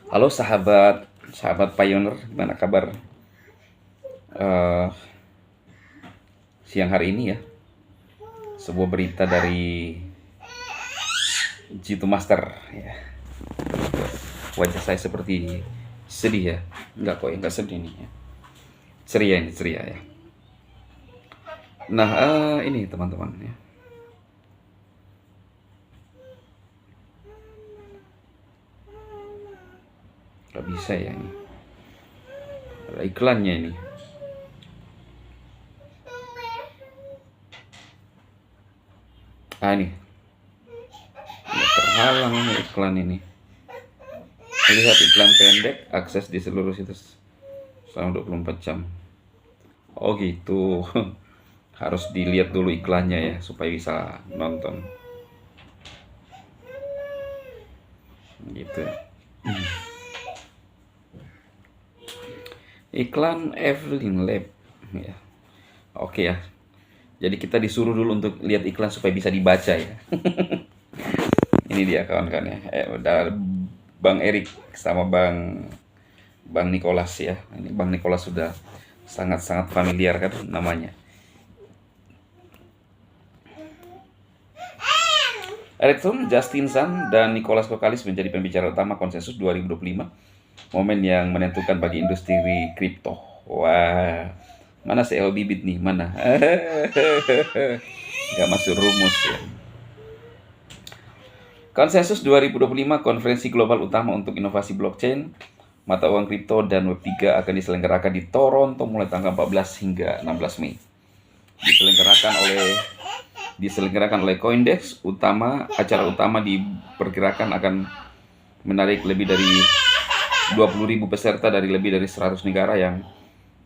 Halo sahabat, sahabat Pioneer, gimana kabar eh, siang hari ini ya? Sebuah berita dari G2 Master ya. Wajah saya seperti sedih ya. Enggak kok, enggak sedih nih ya. Ceria ini, ceria ya. Nah, ini teman-teman ya. Gak bisa ya ini. Ada iklannya ini. Ah ini, nggak terhalang ini iklan ini. Lihat iklan pendek, akses di seluruh situs selama 24 jam. Oh gitu. Harus dilihat dulu iklannya ya supaya bisa nonton. Gitu. Iklan Evelyn Lab ya. Oke ya. Jadi kita disuruh dulu untuk lihat iklan supaya bisa dibaca ya. Ini dia kawan-kawan ya. Udah Bang Erik sama Bang Nicholas ya. Ini Bang Nicholas sudah sangat-sangat familiar kan namanya. Eric Thom, Justin Sun, dan Nicholas Kokalis menjadi pembicara utama konsensus 2025, momen yang menentukan bagi industri kripto. Wah, mana CL Bibit nih? Mana? Gak masuk rumus ya. Konsensus 2025 konferensi global utama untuk inovasi blockchain, mata uang kripto, dan Web3 akan diselenggarakan di Toronto mulai tanggal 14 hingga 16 Mei. Diselenggarakan oleh Coindex. Acara utama diperkirakan akan menarik lebih dari 20.000 peserta dari lebih dari 100 negara yang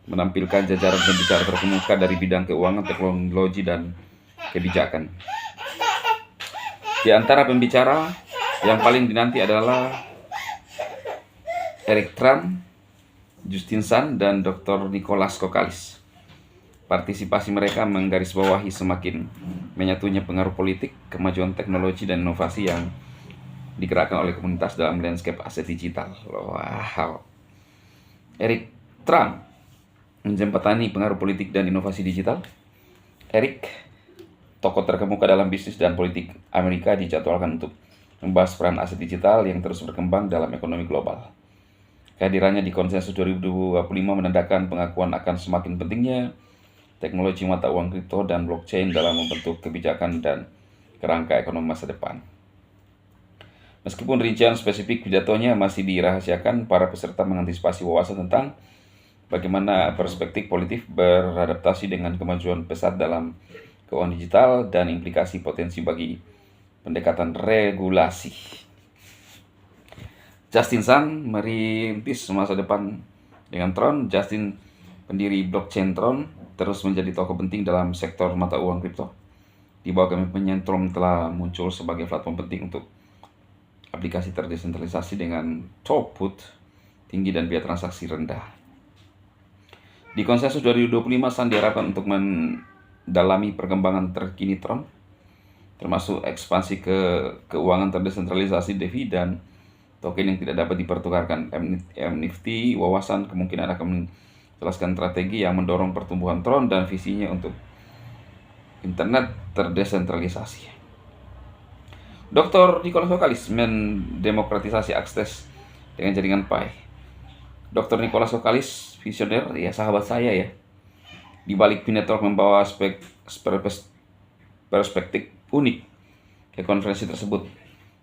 menampilkan jajaran pembicara terkemuka dari bidang keuangan, teknologi, dan kebijakan. Di antara pembicara yang paling dinanti adalah Eric Trump, Justin Sun, dan Dr. Nicholas Kokalis. Partisipasi mereka menggarisbawahi semakin menyatunya pengaruh politik, kemajuan teknologi, dan inovasi yang digerakkan oleh komunitas dalam landscape aset digital. Wow. Eric Trump menjembatani pengaruh politik dan inovasi digital. Eric, tokoh terkemuka dalam bisnis dan politik Amerika, dijadwalkan untuk membahas peran aset digital yang terus berkembang dalam ekonomi global. Kehadirannya di konsensus 2025 menandakan pengakuan akan semakin pentingnya teknologi mata uang kripto dan blockchain dalam membentuk kebijakan dan kerangka ekonomi masa depan. Meskipun rincian spesifik pidatonya masih dirahasiakan, para peserta mengantisipasi wawasan tentang bagaimana perspektif politik beradaptasi dengan kemajuan pesat dalam keuangan digital dan implikasi potensi bagi pendekatan regulasi. Justin Sun merintis masa depan dengan Tron. Justin, pendiri blockchain Tron, terus menjadi tokoh penting dalam sektor mata uang kripto. Di bawah kepemimpinan Tron telah muncul sebagai platform penting untuk aplikasi terdesentralisasi dengan throughput tinggi dan biaya transaksi rendah. Di konsensus 2025, Sun diharapkan untuk mendalami perkembangan terkini Tron, termasuk ekspansi ke keuangan terdesentralisasi DeFi dan token yang tidak dapat dipertukarkan NFT. Wawasan kemungkinan akan menjelaskan strategi yang mendorong pertumbuhan Tron dan visinya untuk internet terdesentralisasi. Dr. Nicholas Kokalis mendemokratisasi akses dengan jaringan Pi. Dr. Nicholas Kokalis, visioner, ya sahabat saya ya. Di balik Pi Network membawa perspektif unik ke konferensi tersebut.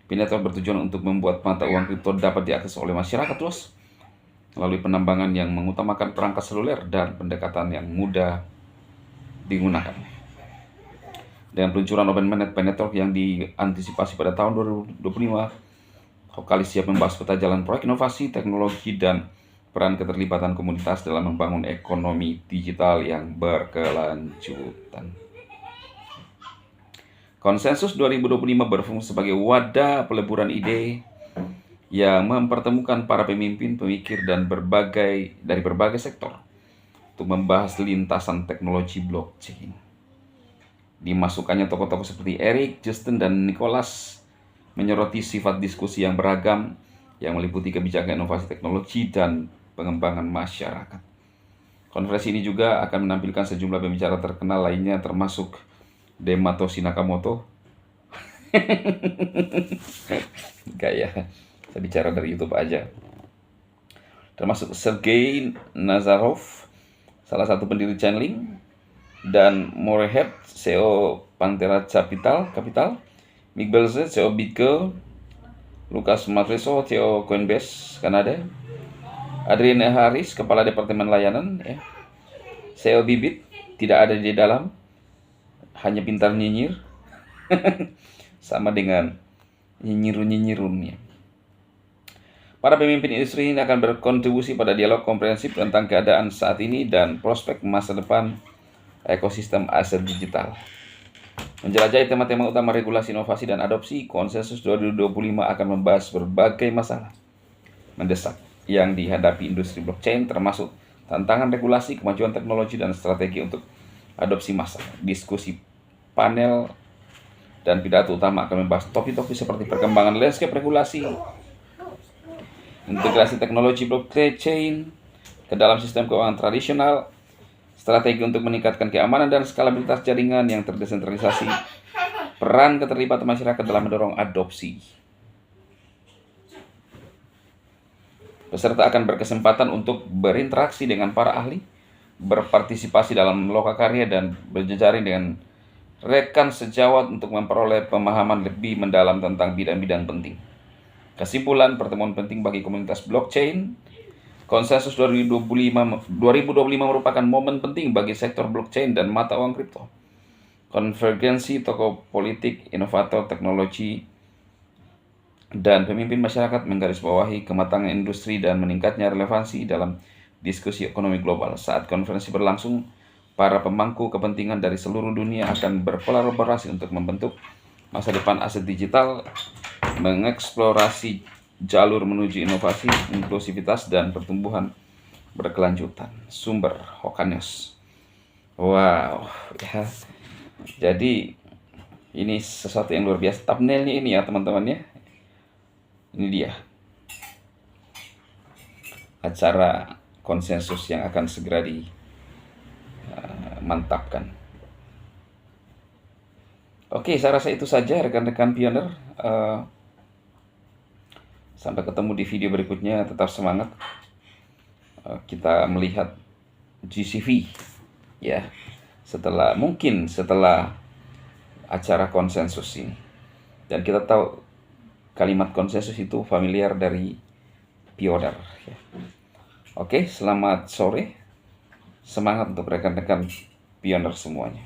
Pi Network bertujuan untuk membuat mata uang kripto dapat diakses oleh masyarakat luas melalui penambangan yang mengutamakan perangkat seluler dan pendekatan yang mudah digunakan. Dengan peluncuran OpenMainnet Pi Network yang diantisipasi pada tahun 2025, Kokalis siap membahas peta jalan proyek inovasi, teknologi, dan peran keterlibatan komunitas dalam membangun ekonomi digital yang berkelanjutan. Konsensus 2025 berfungsi sebagai wadah peleburan ide yang mempertemukan para pemimpin, pemikir, dan dari berbagai sektor untuk membahas lintasan teknologi blockchain. Dimasukkannya tokoh-tokoh seperti Eric, Justin, dan Nicholas menyoroti sifat diskusi yang beragam, yang meliputi kebijakan inovasi teknologi dan pengembangan masyarakat. Konferensi ini juga akan menampilkan sejumlah pembicara terkenal lainnya termasuk Dematoshi Nakamoto. Kayak saya bicara dari YouTube aja. Termasuk Sergei Nazarov, salah satu pendiri Chainlink, dan Morehead, CEO Pantera Capital, Mick Belzer, CEO Bitco, Lucas Matreso, CEO Coinbase Kanada, Adrienne Harris, Kepala Departemen Layanan, ya. CEO Bibit, tidak ada di dalam, hanya pintar nyinyir, sama dengan nyinyirun-nyinyirunnya. Para pemimpin industri ini akan berkontribusi pada dialog komprehensif tentang keadaan saat ini dan prospek masa depan ekosistem aset digital. Menjelajahi tema-tema utama regulasi, inovasi, dan adopsi, Konsensus 2025 akan membahas berbagai masalah mendesak yang dihadapi industri blockchain, termasuk tantangan regulasi, kemajuan teknologi, dan strategi untuk adopsi massal. Diskusi panel dan pidato utama akan membahas topik-topik seperti perkembangan landscape regulasi, integrasi teknologi blockchain ke dalam sistem keuangan tradisional, strategi untuk meningkatkan keamanan dan skalabilitas jaringan yang terdesentralisasi, peran keterlibatan masyarakat dalam mendorong adopsi. Peserta akan berkesempatan untuk berinteraksi dengan para ahli, berpartisipasi dalam lokakarya, dan berjejaring dengan rekan sejawat untuk memperoleh pemahaman lebih mendalam tentang bidang-bidang penting. Kesimpulan, pertemuan penting bagi komunitas blockchain. Konsensus 2025 merupakan momen penting bagi sektor blockchain dan mata uang kripto. Konvergensi tokoh politik, inovator teknologi, dan pemimpin masyarakat menggarisbawahi kematangan industri dan meningkatnya relevansi dalam diskusi ekonomi global. Saat konferensi berlangsung, para pemangku kepentingan dari seluruh dunia akan berkolaborasi untuk membentuk masa depan aset digital, mengeksplorasi jalur menuju inovasi, inklusivitas, dan pertumbuhan berkelanjutan. Sumber Hokanews. Wow, ya. Jadi ini sesuatu yang luar biasa. Thumbnailnya ini ya teman-teman ya. Ini dia acara konsensus yang akan segera dimantapkan. Oke, saya rasa itu saja rekan-rekan pioner. Sampai ketemu di video berikutnya. Tetap semangat. Kita melihat GCV ya, setelah acara konsensus ini. Dan kita tahu kalimat konsensus itu familiar dari pioner ya. Oke, selamat sore. Semangat untuk rekan-rekan pioner semuanya.